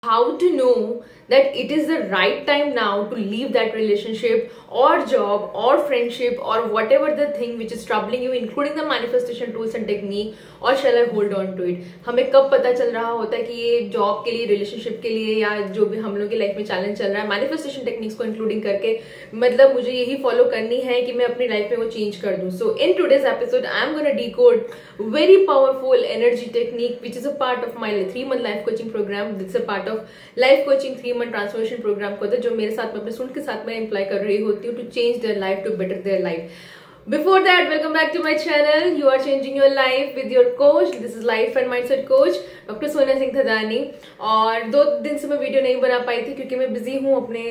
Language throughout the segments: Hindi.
how to know that it is the right time now to leave that relationship or job or friendship or whatever the thing which is troubling you, including the manifestation tools and technique, or shall I hold on to it. हमें कब पता चल रहा होता है कि ये जॉब के लिए, रिलेशनशिप के लिए, या जो भी हम लोग की लाइफ में चैलेंज चल रहा है, मैनिफेस्टेशन टेक्निक्स को इंक्लूडिंग करके, मतलब मुझे यही फॉलो करनी है कि मैं अपनी लाइफ में वो चेंज कर दूं. So in today's episode I am gonna decode very powerful energy technique which is a part of my 3-month life coaching program. It's a part of life coaching 3-month transformation program को जो मेरे साथ में अपने स्टूडेंट के साथ में इम्प्लाई कर रही होती हूँ to change their life, to better their life. Before that, welcome back to my channel. You are changing your life with your coach. This is life and mindset coach doctor Sonia Singh Thadani. और 2 दिन से मैं वीडियो नहीं बना पाई थी क्योंकि मैं बिजी हूँ अपने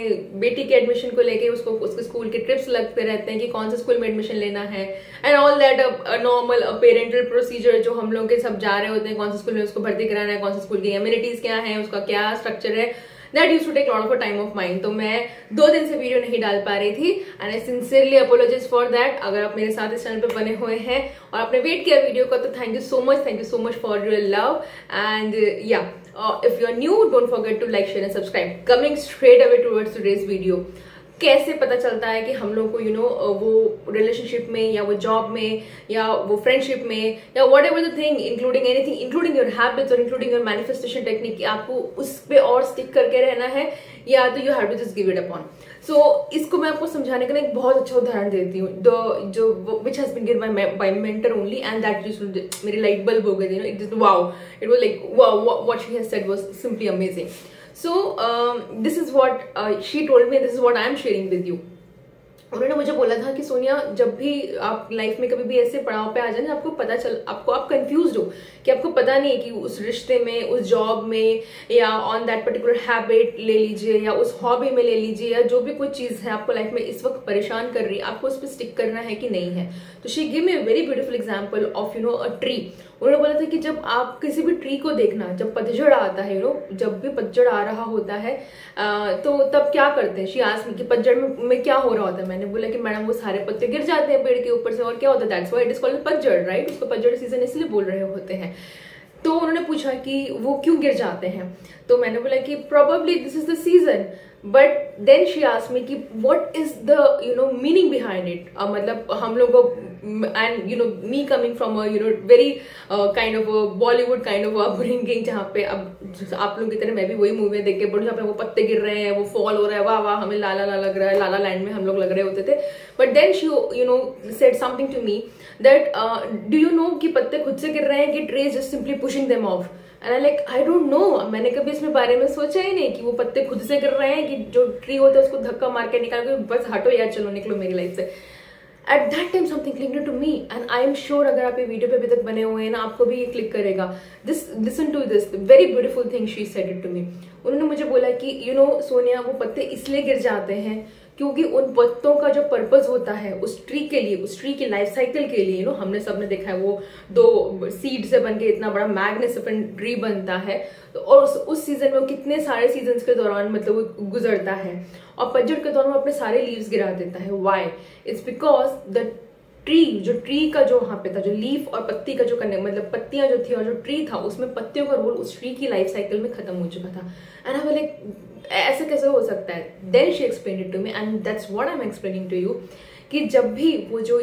बेटी के एडमिशन को लेके. उसके स्कूल के ट्रिप्स लगते रहते हैं कि कौन से स्कूल में एडमिशन लेना है and all that normal parental procedure जो हम लोग के सब जा रहे होते हैं, कौन से स्कूल में उसको भर्ती कराना है, कौन से स्कूल की एमिनिटीज क्या है, उसका क्या स्ट्रक्चर है. That used to take a lot of a time of mine. तो मैं 2 दिन से वीडियो नहीं डाल पा रही थी and I sincerely apologize for that. अगर आप मेरे साथ इस चैनल पे बने हुए हैं और आपने वेट किया वीडियो का तो thank you so much for your love and yeah if you are new don't forget to like share and subscribe. Coming straight away towards today's video. कैसे पता चलता है कि हम लोग को वो रिलेशनशिप में या वो जॉब में या वो फ्रेंडशिप में या what ever the thing including anything, including your habits और इंक्लूडिंग योर मैनिफेस्टेशन टेक्निक, आपको उस पे और स्टिक करके रहना है या तो you have to just give it upon. So इसको मैं आपको समझाने का एक बहुत अच्छा उदाहरण देती हूँ जो which has been given by mentor only and that मेरी लाइट बल्ब हो गई थी. It just wow, it was like wow, what she has said was simply amazing. So this is what she told me, this is what I am sharing with you. उन्होंने मुझे बोला था कि सोनिया, जब भी आप लाइफ में कभी भी ऐसे पड़ाव पे आ जाए ना, आपको आप कंफ्यूज्ड हो कि आपको पता नहीं है कि उस रिश्ते में, उस जॉब में, या ऑन दैट पर्टिकुलर हैबिट ले लीजिए, या उस हॉबी में ले लीजिए, या जो भी कोई चीज है आपको लाइफ में इस वक्त परेशान कर रही है, आपको उस पर स्टिक करना है कि नहीं है. तो she give me a very beautiful example of a tree. उन्होंने बोला था कि जब आप किसी भी ट्री को देखना, जब पतझड़ आता है, जब भी पतझड़ आ रहा होता है तो तब क्या करते हैं. शी आस्क्ड मी कि पतझड़ में क्या हो रहा होता है. मैंने बोला कि मैडम वो सारे पत्ते गिर जाते हैं पेड़ के ऊपर से, और क्या होता है, that's why it is called पतझड़, राइट. उसको पतझड़ सीजन इसलिए बोल रहे होते हैं. तो उन्होंने पूछा कि वो क्यों गिर जाते हैं. तो मैंने बोला कि probably this is the season, but then she asked me कि what is the meaning behind it. मतलब हम लोग को, and me coming from very kind of Bollywood kind of upbringing, जहाँ पे अब आप लोगों की तरह मैं भी वही मूवी देख के बड़ी, जहाँ पे वो पत्ते गिर रहे हैं, वो फॉल हो रहा है, वाह वाह हमें लाला ला लग रहा है, लाला लैंड में हम लोग लग रहे होते थे. But then she said something to me that do you know कि पत्ते खुद से गिर रहे हैं कि tree is just simply pushing them off. And I don't know. मैंने कभी इसमें बारे में सोचा ही नहीं कि वो पत्ते खुद से गिर रहे हैं कि जो ट्री होता है उसको धक्का मार के निकाल के बस हटो यार, चलो निकलो मेरी लाइफ से. At that time something clicked to me and I am sure अगर आप ये वीडियो पे अभी तक बने हुए हैं ना, आपको भी ये क्लिक करेगा. Listen to this very beautiful thing she said it to me. उन्होंने मुझे बोला कि सोनिया, वो पत्ते इसलिए गिर जाते हैं क्योंकि उन पत्तों का जो पर्पस होता है उस ट्री के लिए, उस ट्री की लाइफ साइकिल के लिए, हमने सबने देखा है वो 2 सीड से बन के इतना बड़ा मैग्निफिसेंट ट्री बनता है. तो और उस सीजन में वो कितने सारे सीजन्स के दौरान मतलब वो गुजरता है और पतझड़ के दौरान वो अपने सारे लीव्स गिरा देता है. Why? It's because the tree का जो वहां पे था, जो लीफ और पत्ती का जो मतलब पत्तियां जो थी और जो ट्री था, उसमें पत्तियों का रोल उस ट्री की लाइफ साइकिल में खत्म हो चुका था. एंड आई लाइक ऐसे कैसे हो सकता है. Then she explain it to me and that's what I am explaining to you कि जब भी वो जो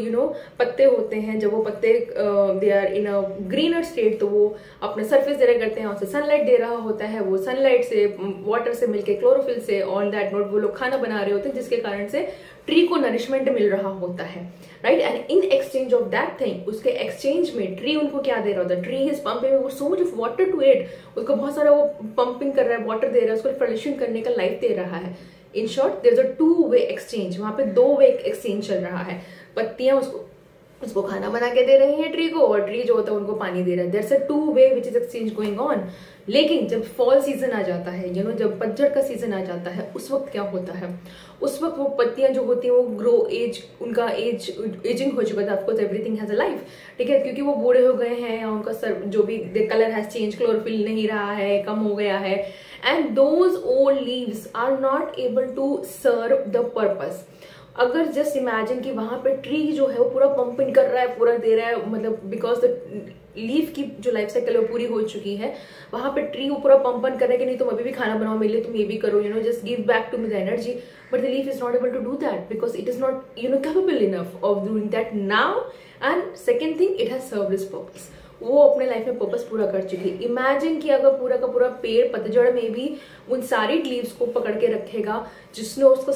पत्ते होते हैं, जब वो पत्ते they are in a greener state, तो वो अपने सरफेस दे रहा करते हैं, उससे सनलाइट दे रहा होता है, वो सनलाइट से, वाटर से मिलके, क्लोरोफिल से, ऑन दैट नोट वो लोग खाना बना रहे होते हैं, जिसके कारण से ट्री को नरिशमेंट मिल रहा होता है, right. And in exchange of that thing, उसके एक्सचेंज में ट्री उनको क्या दे रहा होता है. Tree is pumping so much of water to it. उसको बहुत सारा वो पंपिंग कर रहा है, वाटर दे रहा है, उसको फर्निशिंग करने का लाइफ दे रहा है. In short there is a two way exchange. वहां पे 2-वे एक्सचेंज चल रहा है. पत्तियां उसको खाना बना के दे रही है ट्री को, और ट्री जो होता है उनको पानी दे रहा है. There is a two way which is exchange going on. लेकिन जब फॉल सीजन आ जाता है, जब पतझड़ का सीजन आ जाता है, उस वक्त क्या होता है, उस वक्त वो पत्तियां जो होती हैं वो उनका एजिंग हो चुका था. Of course everything has a life, ठीक है, क्योंकि वो बूढ़े हो गए हैं या उनका सर जो भी कलर हैज चेंज, क्लोरोफिल नहीं रहा है, कम हो गया है. And those old leaves are not able to serve the purpose. अगर जस्ट इमेजिन कि वहां पे ट्री जो है वो पूरा पंपिंग कर रहा है, पूरा दे रहा है, मतलब बिकॉज द लीफ की जो लाइफ साइकिल है वो पूरी हो चुकी है, वहां पे ट्री को पूरा पंपन कर रहा है कि नहीं तुम अभी भी खाना बनाओ मेरे लिए, तुम ये भी करो, just give back to me the energy, but the leaf is not able to do that because it is not capable enough of doing that now. And second thing, it has served its purpose, वो अपने लाइफ में पर्पस पूरा कर चुकी है। इमेजिन कि अगर पूरा का पूरा पेड़ पतझड़ में भी उन सारी लीव्स को पकड़ के रखेगा जिसने उसको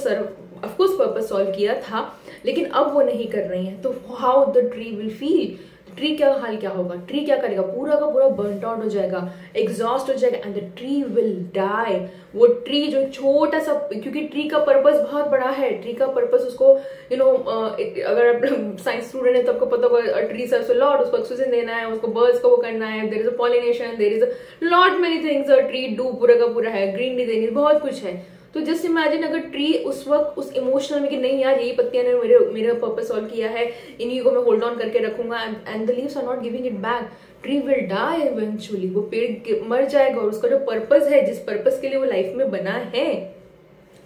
ऑफकोर्स पर्पस सॉल्व किया था, लेकिन अब वो नहीं कर रही है, तो how the tree will feel, tree का हाल क्या होगा, ट्री क्या करेगा, पूरा का पूरा बर्न आउट हो जाएगा, एग्जॉस्ट हो जाएगा and the tree will die. वो ट्री जो छोटा सा, क्योंकि ट्री का पर्पस बहुत बड़ा है, ट्री का पर्पस उसको अगर आप साइंस स्टूडेंट है तो आपको पता होगा ट्री सर्व्स अ लॉट, उसको ऑक्सीजन देना है, उसको बर्ड्स को वो करना है, there is a pollination, there is a lot many things a tree do, पूरा का पूरा है, ग्रीनरी देनी, बहुत कुछ है। तो जस्ट इमेजिन अगर ट्री उस वक्त उस इमोशनल में कि नहीं यार यही पत्तियां ने मेरा पर्पस सॉल्व किया है, इन्हीं को मैं होल्ड ऑन करके रखूंगा and the leaves are not giving it back, tree will die eventually, वो पेड़ मर जाएगा और उसका जो पर्पस है, जिस पर्पस के लिए वो लाइफ में बना है,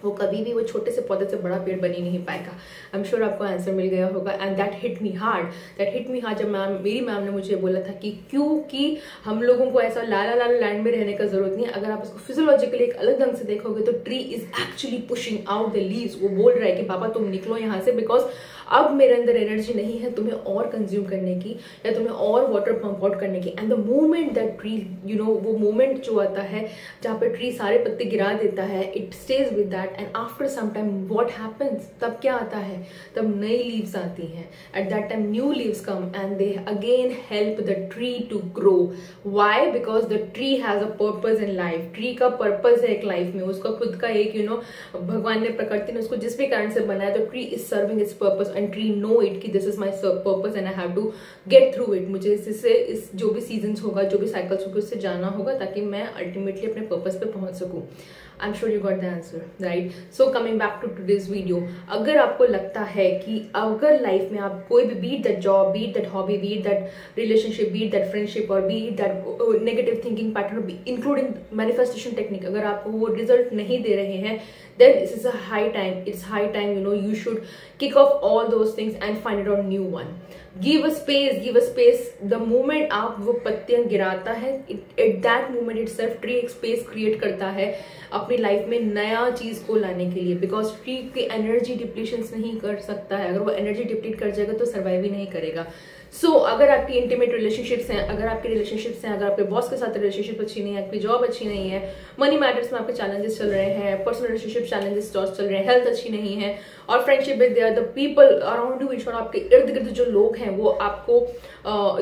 वो कभी भी वो छोटे से पौधे से बड़ा पेड़ बन ही नहीं पाएगा। आई एम श्योर आपको आंसर मिल गया होगा and that hit me hard जब मेरी मैम ने मुझे बोला था कि क्योंकि हम लोगों को ऐसा लाला लैंड में रहने का जरूरत नहीं है, अगर आप इसको फिजियोलॉजिकली एक अलग ढंग से देखोगे तो tree is actually pushing out the leaves, वो बोल रहा है कि पापा तुम निकलो यहाँ से, बिकॉज अब मेरे अंदर एनर्जी नहीं है तुम्हें और कंज्यूम करने की या तुम्हें और वाटर पंप आउट करने की। And the moment that tree वो मोमेंट जो आता है जहाँ पे ट्री सारे पत्ते गिरा देता है, it stays with that and after some time what happens, तब क्या आता है, तब नई लीव्स आती हैं, at that time new leaves come and they again help the tree to grow. Why? Because the tree has a purpose in life, tree का पर्पस है एक लाइफ में, उसका खुद का एक भगवान ने, प्रकृति ने उसको जिस भी कारण से बनाया, तो tree is serving its purpose and tree know it कि this is my purpose and I have to get through it, मुझे इससे इस जो भी सीजन्स होगा, जो भी साइकिल्स होगा, उससे जाना होगा ताकि मैं अल्टीमेटली अपने पर्पस पे पहुंच सकूं। I am sure you got the answer, right? So coming back to today's video, अगर आपको लगता है कि अगर लाइफ में आप कोई भी, beat that job, beat that hobby, beat that relationship, beat that friendship और beat that negative thinking pattern, including manifestation technique, अगर आपको वो रिजल्ट नहीं दे रहे हैं, then this is a high time, it's high time you should kick off all those things and find it on new one. Give a space the moment आप वो पत्तियां गिराता है, at that moment itself tree एक space create करता है अपनी लाइफ में नया चीज को लाने के लिए, बिकॉज ट्री की एनर्जी डिप्लीशंस नहीं कर सकता है, अगर वो एनर्जी डिप्लीट कर जाएगा तो सर्वाइव ही नहीं करेगा। सो अगर आपकी इंटीमेट रिलेशनशिप्स हैं, अगर आपके रिलेशनशिप्स हैं, अगर आपके बॉस के साथ रिलेशनशिप अच्छी नहीं है, आपकी जॉब अच्छी नहीं है, मनी मैटर्स में आपके चैलेंजेस चल रहे हैं, पर्सनल रिलेशनशिप चैलेंजेस चल रहे हैं, हेल्थ अच्छी नहीं है, और friendship with the people around you, ensure आपके इर्द गिर्द जो लोग हैं वो आपको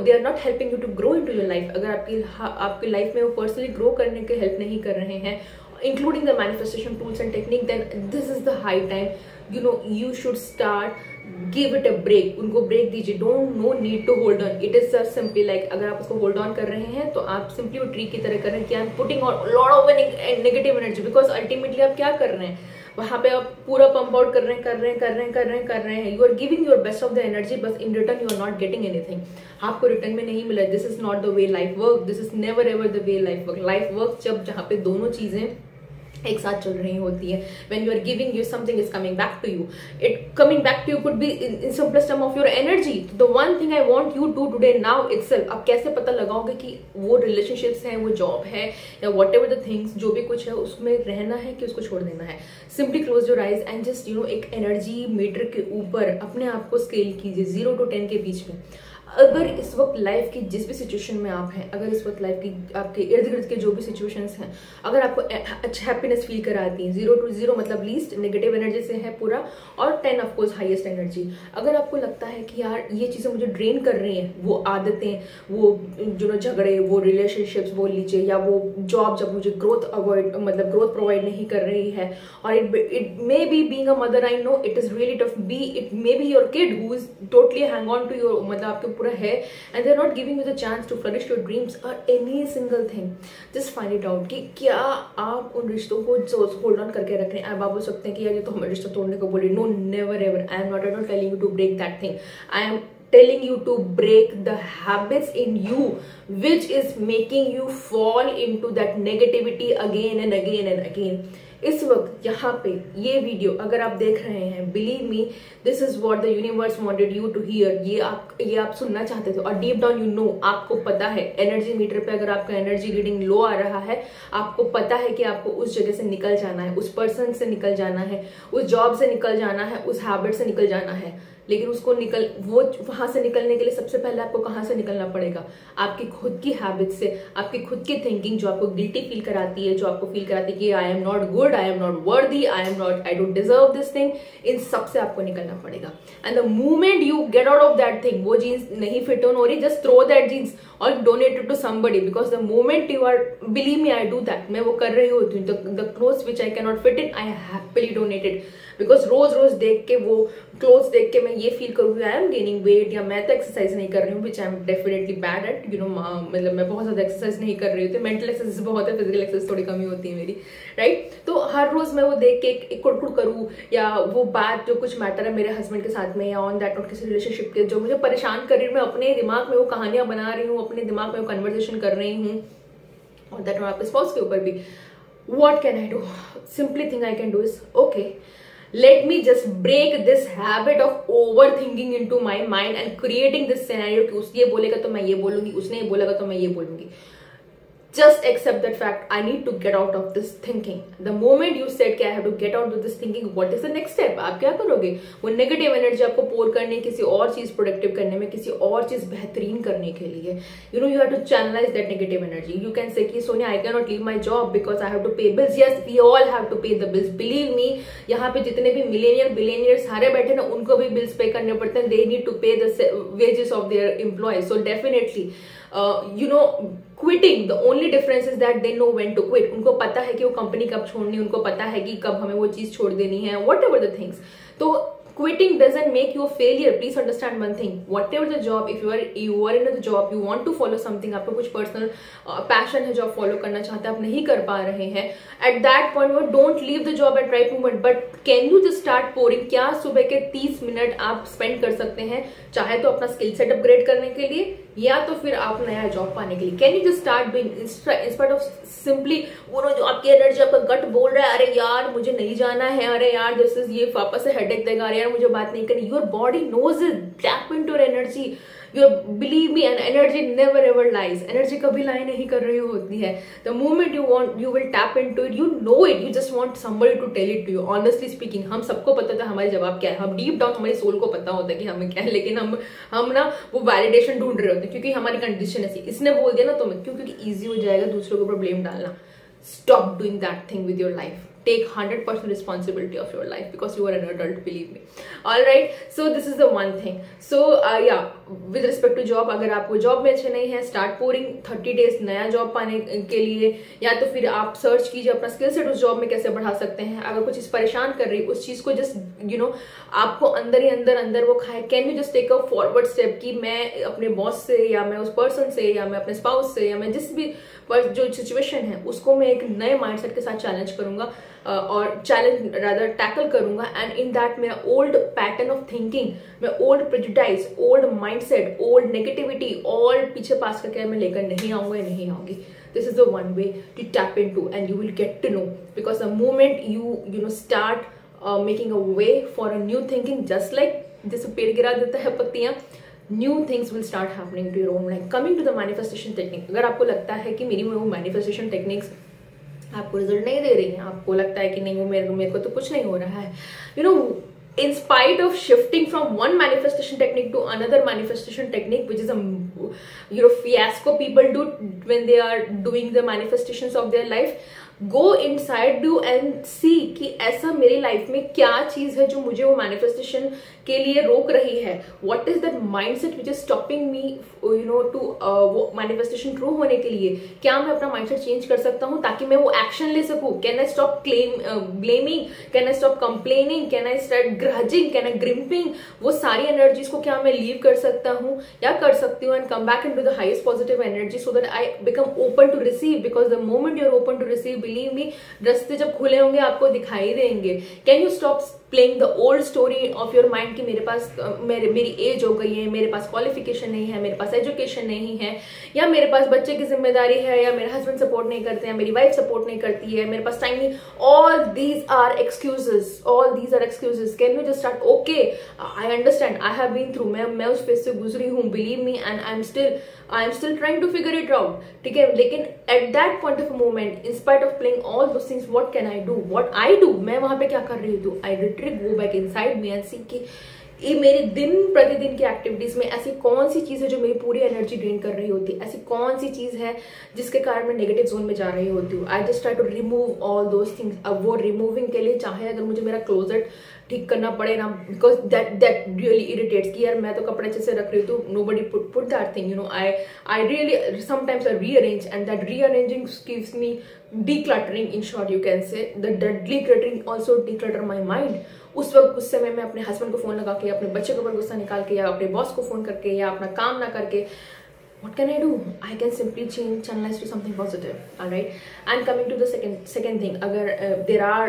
they are not helping you to grow in to your life, अगर आपकी लाइफ में वो पर्सनली ग्रो करने के हेल्प नहीं कर रहे हैं, including the manifestation tools and technique, then this is the high time you should start, give it a break, उनको ब्रेक दीजिए, no need to hold on, it is just simply like अगर आप उसको होल्ड ऑन कर रहे हैं तो आप सिंपली वो ट्री की तरह कर रहे हैं कि I am putting on lot of negative energy, because ultimately आप क्या कर रहे हैं वहां पे, आप पूरा पंप आउट कर रहे हैं, you are giving your best of the energy, बस in return you are not getting anything, आपको रिटर्न में नहीं मिला। This is not the way life work, this is never ever the way life work जब जहाँ पे दोनों चीजें एक साथ चल रही होती है, when you are giving you something is coming back to you, it coming back to you could be in simplest term of your energy. The one thing I want you to today now itself, आप कैसे पता लगाओगे कि वो रिलेशनशिप्स हैं, वो जॉब है या वट एवर द थिंग्स जो भी कुछ है उसमें रहना है कि उसको छोड़ देना है। Simply close your eyes and just एक एनर्जी मीटर के ऊपर अपने आप को स्केल कीजिए 0 to 10 के बीच में। अगर इस वक्त लाइफ की जिस भी सिचुएशन में आप हैं, अगर इस वक्त लाइफ की आपके इर्द गिर्द के जो भी सिचुएशंस हैं, अगर आपको अच्छा हैप्पीनेस फील कराती हैं, 0 to 0 मतलब लीस्ट नेगेटिव एनर्जी से है पूरा, और 10 ऑफ कोर्स हाईएस्ट एनर्जी। अगर आपको लगता है कि यार ये चीज़ें मुझे ड्रेन कर रही हैं, वो आदतें, वो झगड़े, वो रिलेशनशिप्स बोल लीजिए, या वो जॉब जब मुझे ग्रोथ प्रोवाइड नहीं कर रही है, और it may be being a mother, I know it is really tough, it may be your kid who is totally hang on to your, मतलब आपके पूरा है, and they are not giving you the chance to flourish your dreams और any single thing. Just find it out कि क्या आप उन रिश्तों को होल्ड ऑन करके रख रहे हैं। आप बोल सकते हैं कि यार ये तो हमें रिश्ता तोड़ने को बोले, no never ever, I am not telling you to break that thing, I am telling you to break the habits in you which is making you fall into that negativity again and again and again. इस वक्त यहाँ पे ये वीडियो अगर आप देख रहे हैं, believe me, this is what the universe wanted you to hear. ये आप सुनना चाहते थे और डीप डाउन यू नो, आपको पता है एनर्जी मीटर पे अगर आपका एनर्जी रीडिंग लो आ रहा है, आपको पता है कि आपको उस जगह से निकल जाना है, उस पर्सन से निकल जाना है, उस जॉब से निकल जाना है, उस हैबिट से निकल जाना है. लेकिन उसको वो वहां से निकलने के लिए सबसे पहले आपको कहां से निकलना पड़ेगा? आपकी खुद की हैबिट से, आपकी खुद की थिंकिंग जो आपको गिल्टी फील कराती है, जो आपको फील कराती है कि I am not good, I am not worthy, I don't deserve this thing. इन सब से आपको निकलना पड़ेगा. And the moment you get out of that thing, वो जीन्स नहीं फिट ऑन हो रही, जस्ट थ्रो दैट जीन्स और donate it to somebody. Because the moment you are, believe me, I do that, मैं वो कर रही होती हूँ. The clothes which I can not fit in, I happily donated. Because रोज रोज देख के, वो क्लोथ्स देख के मैं ये फील करूंगी आई एम गेनिंग वेट, या मैं तो एक्सरसाइज नहीं कर रही हूँ, which I am definitely bad at, you know. मतलब मैं बहुत ज्यादा एक्सरसाइज नहीं कर रही होती, मेंटल एक्सरसाइज बहुत है, फिजिकल एक्सरसाइज थोड़ी कमी होती है मेरी, राइट. तो हर रोज मैं वो देख के एक कुड़कुड़ करूँ, या वो बात जो कुछ मैटर है मेरे हस्बैंड के साथ में, या ऑन दैट नोट किसी रिलेशनशिप के जो मुझे परेशान कर रही हूँ, मैं अपने दिमाग में वो कहानियां बना रही हूँ, अपने दिमाग में वो कन्वर्सेशन कर रही हूँ, और दैट नोट आपके स्पाउस के ऊपर भी. What can I do? Simply thing I can do is, okay, let me just break this habit of overthinking into my mind and creating this scenario कि उस ये बोलेगा तो मैं ये बोलूंगी, उसने ये बोलेगा तो मैं ये बोलूंगी. Just accept that fact. I need to get out of this thinking. The moment you said कि I have to get out of this thinking, what is the next step? आप क्या करोगे? वो नेगेटिव एनर्जी आपको पोर करने, किसी और चीज प्रोडक्टिव करने में, किसी और चीज बेहतरीन करने के लिए, you know, you have to channelize that negative energy. You can say कि Sonia, I cannot leave my job because I have to pay bills. Yes, we all have to pay the bills. Believe me, यहाँ पे जितने भी बिलियनियर सारे बैठे ना, उनको भी बिल्स पे करने पड़ते हैं. They need to pay the wages of their employees. So definitely, you know, quitting, the only difference is that they know when to quit. उनको पता है कि वो कंपनी कब छोड़नी, उनको पता है कि कब हमें वो चीज छोड़ देनी है, whatever the things. तो quitting doesn't make you a failure. Please understand one thing. Whatever the job, if you are in the job, you want to follow something, आपको कुछ personal passion है जो आप follow करना चाहते हैं, आप नहीं कर पा रहे हैं, at that point, don't leave the job at right moment. But can you just start pouring? क्या सुबह के 30 मिनट आप spend कर सकते हैं, चाहे तो अपना skill set upgrade करने के लिए, या तो फिर आप नया जॉब पाने के लिए. Can you just start doing instead of simply वो जो आपकी एनर्जी, आपका गट बोल रहा है, अरे यार मुझे नहीं जाना है, अरे यार दिस इज, ये वापस से हेडेक देगा, अरे यार मुझे बात नहीं करनी. Your body knows it. Tap into your energy. Believe me, and energy never ever lies. Energy कभी लाई नहीं कर रही होती है. The moment you want, you will tap into it. You know it. You just want somebody to tell it to you. Honestly speaking, हम सबको पता था हमारे जवाब क्या है. हम डीप डाउन हमारी सोल को पता होता है कि हमें क्या है, लेकिन हम ना वो वैलिडेशन ढूंढ रहे होते हैं क्योंकि हमारी कंडीशन ऐसी. इसने बोल दिया ना तो मैं, क्योंकि ईजी हो जाएगा दूसरों के ऊपर ब्लेम डालना. Stop doing that thing with your life. Take 100% responsibility of your life because you are an adult, believe me. All right, so this is the one thing. So yeah, with respect to job, अगर आप वो जॉब में अच्छे नहीं हैं, start pouring 30 days नया जॉब पाने के लिए, या तो फिर आप सर्च कीजिए अपना स्किल सेट उस जॉब में कैसे बढ़ा सकते हैं. अगर कुछ चीज परेशान कर रही, उस चीज को जस्ट यू नो आपको अंदर ही अंदर वो खाए. Can you just take a forward step कि मैं अपने बॉस से, या मैं उस पर्सन से, या मैं अपने स्पाउस से, या मैं जिस भी जो सिचुएशन है उसको मैं एक नए माइंडसेट के साथ चैलेंज करूंगा, और चैलेंज रादर टैकल करूंगा. एंड इन दैट मेरा ओल्ड पैटर्न ऑफ थिंकिंग, मैं old prejudice, old mindset, old negativity, और पीछे पास करके मैं लेकर नहीं आऊंगा या नहीं आऊंगी. This is the one way to tap into, and you will get to know, because the moment you know start making a way for a new thinking, just like जैसे पेड़ गिरा देता है पत्तियां, new things will start happening to your own life. Coming to the manifestation technique, अगर आपको लगता है कि मेरी वो manifestation techniques आपको रिजल्ट नहीं दे रही है, आपको लगता है कि नहीं वो मेरे को तो कुछ नहीं हो रहा है, you know, in spite of shifting from one manifestation technique to another manifestation technique, which is a fiasco people do when they are doing the manifestations of their life, go inside you and see कि ऐसा मेरी लाइफ में क्या चीज है जो मुझे वो मैनिफेस्टेशन के लिए रोक रही है. What is that mindset which is stopping me you know to वो मैनिफेस्टेशन ट्रू होने के लिए. क्या मैं अपना माइंडसेट चेंज कर सकता हूँ ताकि मैं वो एक्शन ले सकूं? Can I stop blaming? Can I stop complaining? Can I start grudging? Can I grumping? वो सारी एनर्जीज को क्या मैं लीव कर सकता हूँ या कर सकती हूँ, and come back into the highest positive energy so that I become open to receive. Because the moment you are open to receive, believe me, रास्ते जब खुले होंगे आपको दिखाई देंगे. Can you stop playing the old story of your mind कि मेरे पास मेरी एज हो गई है, मेरे पास क्वालिफिकेशन नहीं है, मेरे पास एजुकेशन नहीं है, या मेरे पास बच्चे की जिम्मेदारी है, या मेरे हस्बैंड सपोर्ट नहीं करते हैं, मेरी वाइफ सपोर्ट नहीं करती है, मेरे पास टाइम नहीं. All these are excuses, all these are excuses. Can you just start, okay I understand, I have been through, मैं उस फेज से गुजरी हूँ, believe me, and I am still trying to figure it out. ठीक है, लेकिन at that point of moment, in spite of playing all those things, what can I do, what I do, मैं वहां पे क्या कर रही हूँ. I literally go back inside me and see कि ये मेरी दिन प्रतिदिन की एक्टिविटीज में ऐसी कौन सी चीज है जो मेरी पूरी एनर्जी ड्रेन कर रही होती है, ऐसी कौन सी चीज है जिसके कारण मैं नेगेटिव जोन में जा रही होती हूँ. I just try to remove all those things. अब वो रिमूविंग के लिए चाहे अगर मुझे मेरा क्लोजेट ठीक करना पड़े ना, बिकॉज दैट रियली इरिटेट्स कि यार मैं तो कपड़े अच्छे से रख रही हूँ, तो nobody put that thing, you know. I really sometimes I rearrange, and that rearranging gives me decluttering, in short you can say. The decluttering also declutter my mind. उस वक्त उस समय मैं अपने हस्बैंड को फोन लगा के, अपने बच्चे के ऊपर गुस्सा निकाल के, या अपने बॉस को फोन करके, या अपना काम ना करके, what can I do? I can simply channelize to something positive. All right. And coming to the second thing, अगर there are,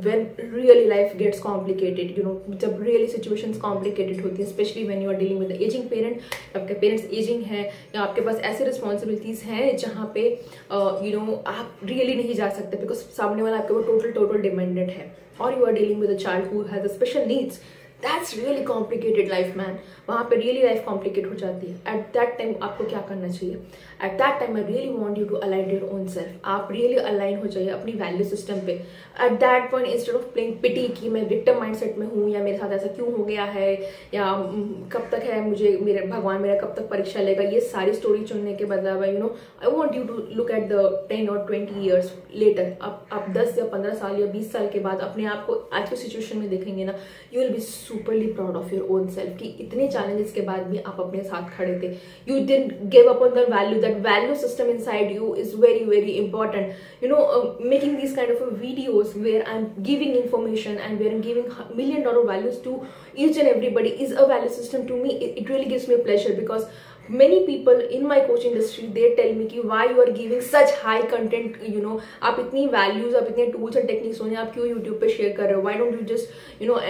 when really life gets complicated, you know, जब really situations complicated होती है, especially when you are dealing with the aging parent, आपके parents aging है, या आपके पास ऐसे responsibilities हैं जहाँ पे you know आप really नहीं जा सकते because सामने वाला आपके ऊपर total dependent है, or you are dealing with a child who has a special needs. That's really complicated life, man. वहाँ पे really life complicate हो जाती है. At that time आपको क्या करना चाहिए? At that time I really want you to align your own self. आप really align हो जाइए अपनी value system पे. At that point instead of playing pity कि मैं victim mindset में हूँ, या मेरे साथ ऐसा क्यों हो गया है, या कब तक है मुझे, मेरे भगवान मेरा कब तक परीक्षा लेगा, ये सारी स्टोरी चुनने के बदले, you know, I want you to look at the 10 or 20 years later. आप 10 या 15 साल या 20 साल के बाद अपने आप को आज की सिचुएशन में देखेंगे ना, you will be superly proud of your own self कि इतने चैलेंजेस के बाद भी आप अपने साथ खड़े थे. You didn't give up on the value. That value system inside you is very very important. You know, making these kind of videos where I'm giving information and where I'm giving $1 million values to each and everybody is a value system to me. It really gives me a pleasure because many people in my coach industry, they tell me कि why you are giving such high content, you know, आप इतनी values, आप इतने tools and techniques होने आप क्यों YouTube पे share कर रहे हो, why don't you just, you know,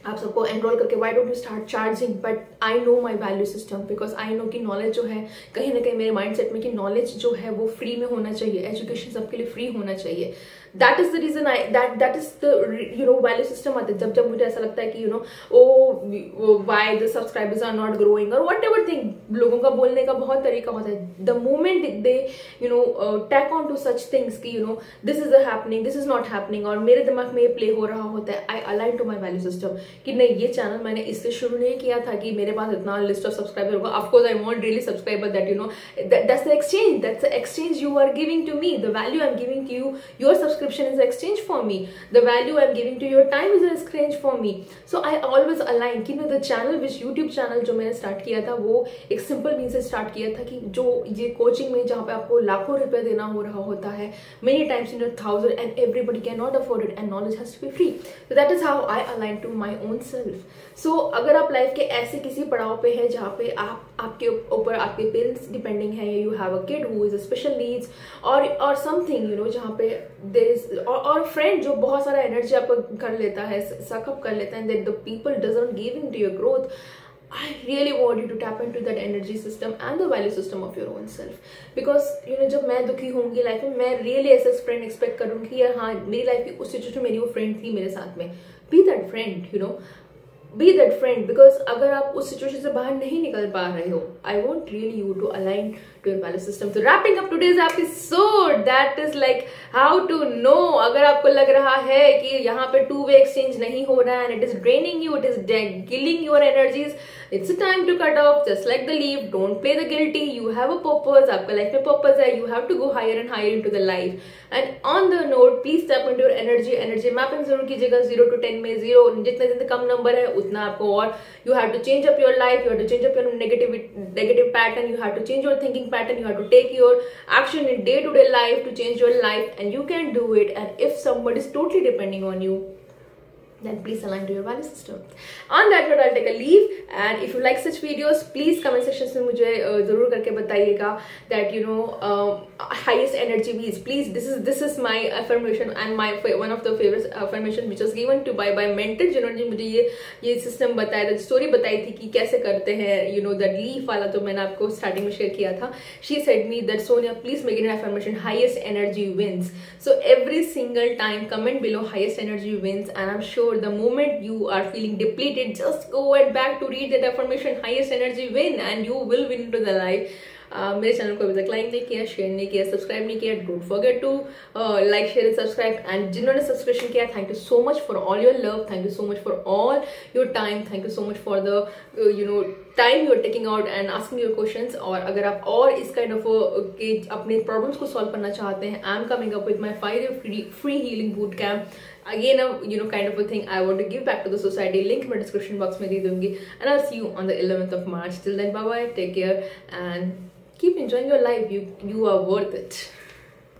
आप सबको एनरोल करके why don't you start charging. But I know my value system, because I know कि नॉलेज जो है कहीं ना कहीं मेरे माइंडसेट में कि नॉलेज जो है वो फ्री में होना चाहिए, एजुकेशन सबके लिए फ्री होना चाहिए. That is the reason I that is the you know value system आते हैं. जब मुझे ऐसा लगता है कि you know oh why the subscribers are not growing और वट एवर थिंग, लोगों का बोलने का बहुत तरीका होता है. The moment they you know tack on to such things कि you know this is happening, this is not happening, और मेरे दिमाग में ये प्ले हो रहा होता है, I align to my value system कि नहीं, ये चैनल मैंने इससे शुरू नहीं किया था कि मेरे पास इतना लिस्ट ऑफ सब्सक्राइबर होगा. Of course I want really subscriber, that you know that's the exchange you are giving to me. The value I am giving to you, your subscription is exchange for me. The value I'm giving to your time is an exchange for me. So I always align कि the channel, which YouTube channel जो मैंने स्टार्ट किया था, वो एक सिंपल मीन से स्टार्ट किया था कि जो ये कोचिंग में जहाँ पे आपको लाखों रुपए देना हो रहा होता है, many times in 1,000, and everybody cannot afford it, and knowledge has to be free. So that is how I align to my own self. So अगर आप लाइफ के ऐसे किसी पड़ाव पे है जहाँ पे आपके ऊपर आपके पेरेंट्स डिपेंडिंग है, you have a kid who is a special needs और समथिंग, यू नो, जहाँ पे देयर इज और फ्रेंड जो बहुत सारा एनर्जी आपको कर लेता है, सकअप कर लेता है, that the people doesn't giving to your growth. I really want you to tap into that energy system and the value system of your own self. Because you know, जब मैं दुखी होंगी लाइफ में, मैं really ऐसा फ्रेंड एक्सपेक्ट करूँगी कि यार हाँ, मेरी लाइफ की उस सिचुएशन मेरी वो फ्रेंड थी मेरे साथ में. Be that friend, you know. Be that friend, because अगर आप उस सिचुएशन से बाहर नहीं निकल पा रहे हो, I want really you to align to your value system. So wrapping up today's episode, that is like how to know. अगर आपको लग रहा है कि यहाँ पे two-way exchange नहीं हो रहा है and it is draining you, it is killing your energies, it's a time to cut off. Just like the leaf, don't play the guilty. You have a purpose. आपका life में purpose है. You have to go higher and higher into the life. And on the note, please tap into your energy. Energy mapping जरूर कीजिएगा. 0 to 10 में 0, जितने कम नंबर है उतना आपको, और you have to change up your life. You have to change up your negative pattern. You have to change your thinking pattern. You have to take your action in day-to-day life to change your life, and you can do it. And if somebody is totally depending on you, then please align to your value system. On that note, I'll take a leave. And if you like such videos, please comment sections में मुझे ज़रूर करके बताइएगा that you know highest energy beats. Please, this is my affirmation and my one of the favorite affirmation which was given to by mentor जिन्होंने मुझे ये system बताया था, story बताई थी कि कैसे करते हैं, you know that leaf वाला तो मैंने आपको starting में share किया था. She said me that Sonia, please make it an affirmation, highest energy wins. So every single time comment below highest energy wins, and I'm sure the moment you are feeling depleted, just go and back to read that affirmation, highest energy win, and you will win into the life. मेरे चैनल को अभी तक लाइक नहीं किया, शेयर नहीं किया, सब्सक्राइब नहीं किया, don't forget to like, share and subscribe. And जिन्होंने सब्सक्रिप्शन किया, thank you so much for all your love, thank you so much for all your time, thank you so much for the you know time you are taking out and asking your questions. और अगर आप और इस काइंड ऑफ अपने प्रॉब्लम्स को सॉल्व करना चाहते हैं, I am coming up with my 5-day free healing boot camp. Again, you know, kind of a thing I want to give back to the society. Link मैं description box में दे दूंगी. And I'll see you on the 11th of March. Till then, bye bye, take care, and keep enjoying your life. You are worth it.